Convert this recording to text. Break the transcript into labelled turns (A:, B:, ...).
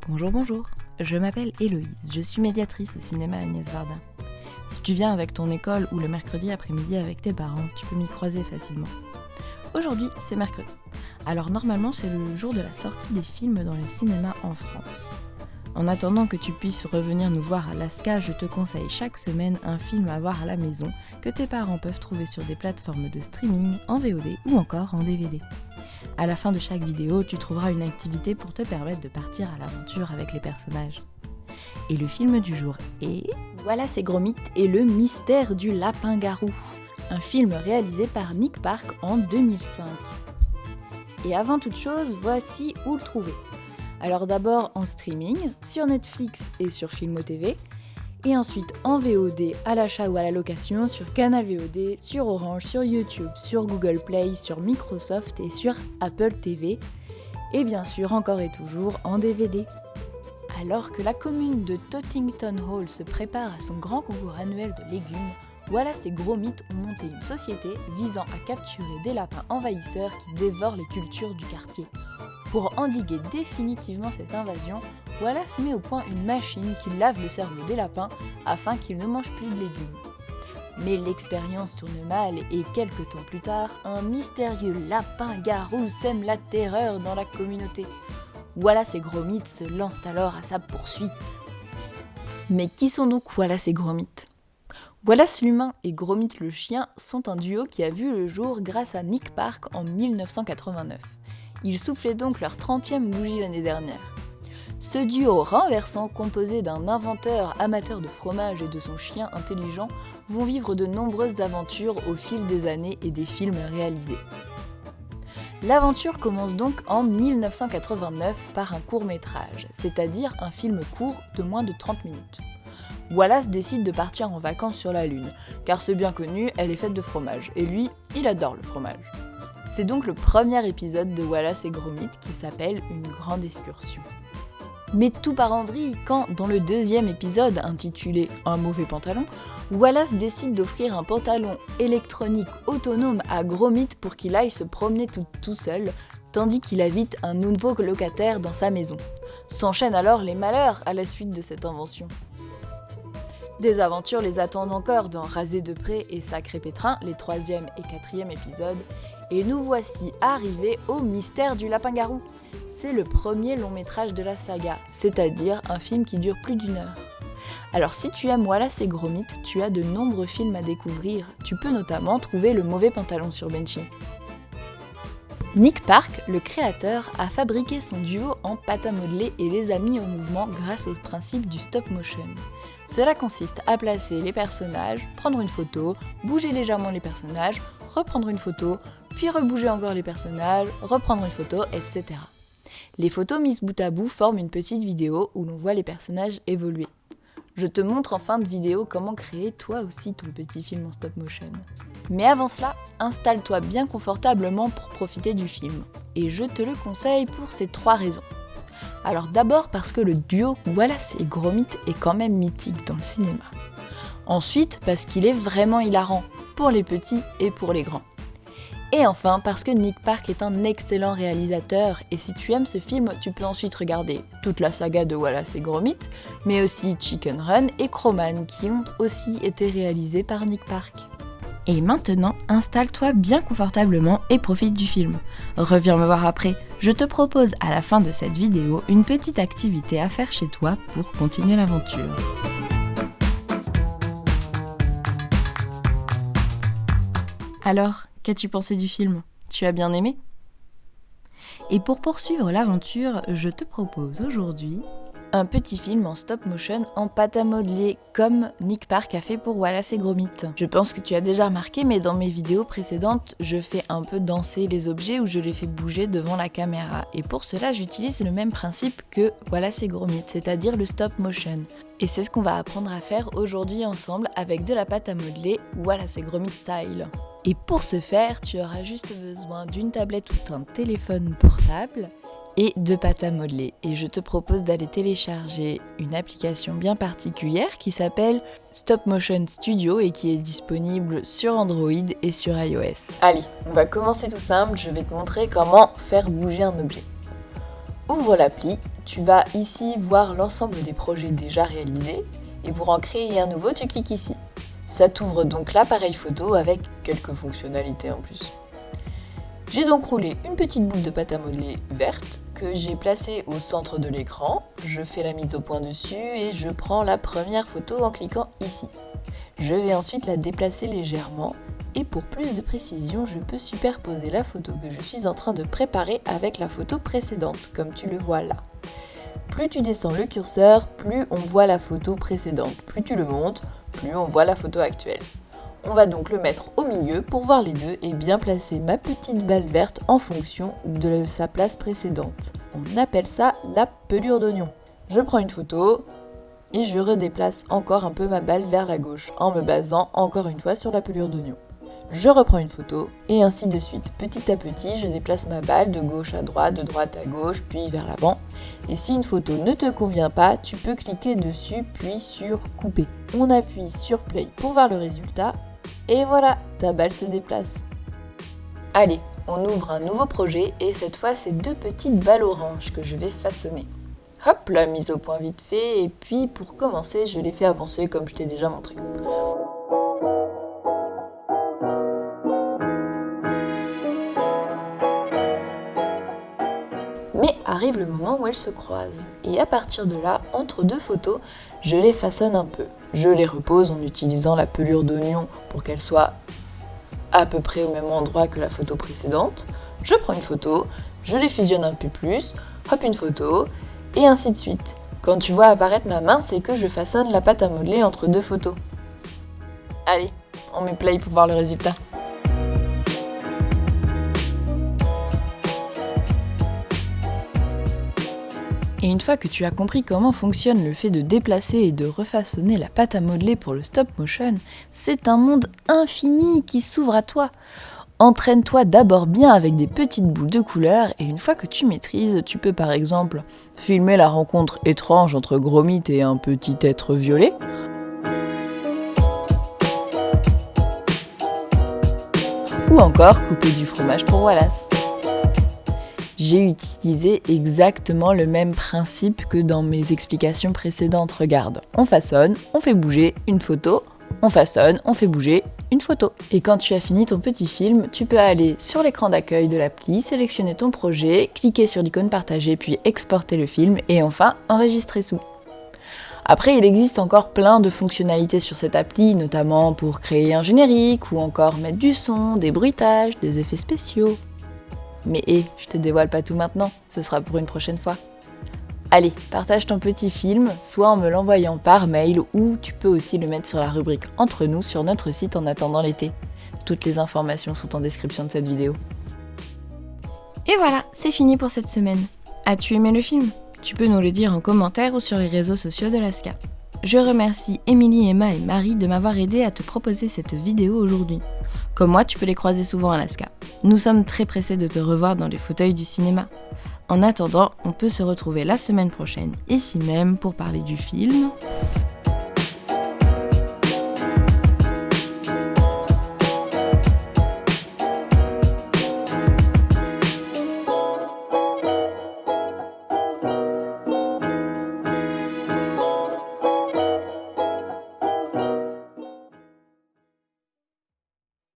A: Bonjour, je m'appelle Héloïse, je suis médiatrice au cinéma Agnès Varda. Si tu viens avec ton école ou le mercredi après-midi avec tes parents, tu peux m'y croiser facilement. Aujourd'hui, c'est mercredi. Alors normalement, c'est le jour de la sortie des films dans les cinémas en France. En attendant que tu puisses revenir nous voir à Lascaux, je te conseille chaque semaine un film à voir à la maison que tes parents peuvent trouver sur des plateformes de streaming, en VOD ou encore en DVD. À la fin de chaque vidéo, tu trouveras une activité pour te permettre de partir à l'aventure avec les personnages. Et le film du jour est Wallace et Gromit et le mystère du lapin-garou, un film réalisé par Nick Park en 2005. Et avant toute chose, voici où le trouver. Alors d'abord en streaming, sur Netflix et sur Filmo TV, et ensuite en VOD à l'achat ou à la location sur Canal VOD, sur Orange, sur YouTube, sur Google Play, sur Microsoft et sur Apple TV, et bien sûr encore et toujours en DVD. Alors que la commune de Tottington Hall se prépare à son grand concours annuel de légumes, Wallace et Gromit ont monté une société visant à capturer des lapins envahisseurs qui dévorent les cultures du quartier. Pour endiguer définitivement cette invasion, Wallace met au point une machine qui lave le cerveau des lapins afin qu'ils ne mangent plus de légumes. Mais l'expérience tourne mal et quelques temps plus tard, un mystérieux lapin-garou sème la terreur dans la communauté. Wallace et Gromit se lancent alors à sa poursuite. Mais qui sont donc Wallace et Gromit ? Wallace l'humain et Gromit le chien sont un duo qui a vu le jour grâce à Nick Park en 1989. Ils soufflaient donc leur 30e bougie l'année dernière. Ce duo renversant, composé d'un inventeur amateur de fromage et de son chien intelligent, vont vivre de nombreuses aventures au fil des années et des films réalisés. L'aventure commence donc en 1989 par un court-métrage, c'est-à-dire un film court de moins de 30 minutes. Wallace décide de partir en vacances sur la Lune, car c'est bien connu, elle est faite de fromage, et lui, il adore le fromage. C'est donc le premier épisode de Wallace et Gromit qui s'appelle Une grande excursion. Mais tout part en vrille quand, dans le deuxième épisode intitulé Un mauvais pantalon, Wallace décide d'offrir un pantalon électronique autonome à Gromit pour qu'il aille se promener tout seul, tandis qu'il invite un nouveau locataire dans sa maison. S'enchaînent alors les malheurs à la suite de cette invention. Des aventures les attendent encore dans Rasé de près et Sacré Pétrin, les 3e et 4e épisodes, et nous voici arrivés au mystère du lapin-garou. C'est le premier long métrage de la saga, c'est-à-dire un film qui dure plus d'1 heure. Alors si tu aimes Wallace et Gromit, tu as de nombreux films à découvrir, tu peux notamment trouver Le mauvais pantalon sur Benchy. Nick Park, le créateur, a fabriqué son duo en pâte à modeler et les a mis en mouvement grâce au principe du stop motion. Cela consiste à placer les personnages, prendre une photo, bouger légèrement les personnages, reprendre une photo, puis rebouger encore les personnages, reprendre une photo, etc. Les photos mises bout à bout forment une petite vidéo où l'on voit les personnages évoluer. Je te montre en fin de vidéo comment créer toi aussi ton petit film en stop motion. Mais avant cela, installe-toi bien confortablement pour profiter du film. Et je te le conseille pour ces 3 raisons. Alors d'abord parce que le duo Wallace et Gromit est quand même mythique dans le cinéma. Ensuite parce qu'il est vraiment hilarant, pour les petits et pour les grands. Et enfin parce que Nick Park est un excellent réalisateur et si tu aimes ce film, tu peux ensuite regarder toute la saga de Wallace et Gromit, mais aussi Chicken Run et Crowman qui ont aussi été réalisés par Nick Park. Et maintenant, installe-toi bien confortablement et profite du film. Reviens me voir après, je te propose à la fin de cette vidéo une petite activité à faire chez toi pour continuer l'aventure. Alors, qu'as-tu pensé du film ? Tu as bien aimé ? Et pour poursuivre l'aventure, je te propose aujourd'hui un petit film en stop motion en pâte à modeler comme Nick Park a fait pour Wallace et Gromit. Je pense que tu as déjà remarqué, mais dans mes vidéos précédentes, je fais un peu danser les objets ou je les fais bouger devant la caméra. Et pour cela, j'utilise le même principe que Wallace et Gromit, c'est-à-dire le stop motion. Et c'est ce qu'on va apprendre à faire aujourd'hui ensemble avec de la pâte à modeler Wallace et Gromit style. Et pour ce faire, tu auras juste besoin d'une tablette ou d'un téléphone portable et de pâte à modeler. Et je te propose d'aller télécharger une application bien particulière qui s'appelle Stop Motion Studio et qui est disponible sur Android et sur iOS. Allez, on va commencer tout simple, je vais te montrer comment faire bouger un objet. Ouvre l'appli, tu vas ici voir l'ensemble des projets déjà réalisés et pour en créer un nouveau, tu cliques ici. Ça t'ouvre donc l'appareil photo avec quelques fonctionnalités en plus. J'ai donc roulé une petite boule de pâte à modeler verte que j'ai placée au centre de l'écran. Je fais la mise au point dessus et je prends la première photo en cliquant ici. Je vais ensuite la déplacer légèrement et pour plus de précision, je peux superposer la photo que je suis en train de préparer avec la photo précédente, comme tu le vois là. Plus tu descends le curseur, plus on voit la photo précédente. Plus tu le montes, plus on voit la photo actuelle. On va donc le mettre au milieu pour voir les deux et bien placer ma petite balle verte en fonction de sa place précédente. On appelle ça la pelure d'oignon. Je prends une photo et je redéplace encore un peu ma balle vers la gauche en me basant encore une fois sur la pelure d'oignon. Je reprends une photo et ainsi de suite. Petit à petit, je déplace ma balle de gauche à droite, de droite à gauche, puis vers l'avant. Et si une photo ne te convient pas, tu peux cliquer dessus puis sur couper. On appuie sur play pour voir le résultat. Et voilà, ta balle se déplace. Allez, on ouvre un nouveau projet et cette fois, c'est 2 petites balles oranges que je vais façonner. Hop, la mise au point vite fait et puis pour commencer, je les fais avancer comme je t'ai déjà montré. Mais arrive le moment où elles se croisent. Et à partir de là, entre 2 photos, je les façonne un peu. Je les repose en utilisant la pelure d'oignon pour qu'elles soient à peu près au même endroit que la photo précédente. Je prends une photo, je les fusionne un peu plus, hop une photo, et ainsi de suite. Quand tu vois apparaître ma main, c'est que je façonne la pâte à modeler entre 2 photos. Allez, on met play pour voir le résultat. Et une fois que tu as compris comment fonctionne le fait de déplacer et de refaçonner la pâte à modeler pour le stop motion, c'est un monde infini qui s'ouvre à toi. Entraîne-toi d'abord bien avec des petites boules de couleurs et une fois que tu maîtrises, tu peux par exemple filmer la rencontre étrange entre Gromit et un petit être violet. Ou encore couper du fromage pour Wallace. J'ai utilisé exactement le même principe que dans mes explications précédentes. Regarde, on façonne, on fait bouger une photo, on façonne, on fait bouger une photo. Et quand tu as fini ton petit film, tu peux aller sur l'écran d'accueil de l'appli, sélectionner ton projet, cliquer sur l'icône partager puis exporter le film et enfin enregistrer sous. Après, il existe encore plein de fonctionnalités sur cette appli, notamment pour créer un générique ou encore mettre du son, des bruitages, des effets spéciaux. Mais je te dévoile pas tout maintenant, ce sera pour une prochaine fois. Allez, partage ton petit film, soit en me l'envoyant par mail ou tu peux aussi le mettre sur la rubrique Entre nous sur notre site en attendant l'été. Toutes les informations sont en description de cette vidéo. Et voilà, c'est fini pour cette semaine. As-tu aimé le film ? Tu peux nous le dire en commentaire ou sur les réseaux sociaux de l'ASCA. Je remercie Émilie, Emma et Marie de m'avoir aidé à te proposer cette vidéo aujourd'hui. Comme moi, tu peux les croiser souvent à l'ASCA. Nous sommes très pressés de te revoir dans les fauteuils du cinéma. En attendant, on peut se retrouver la semaine prochaine, ici même, pour parler du film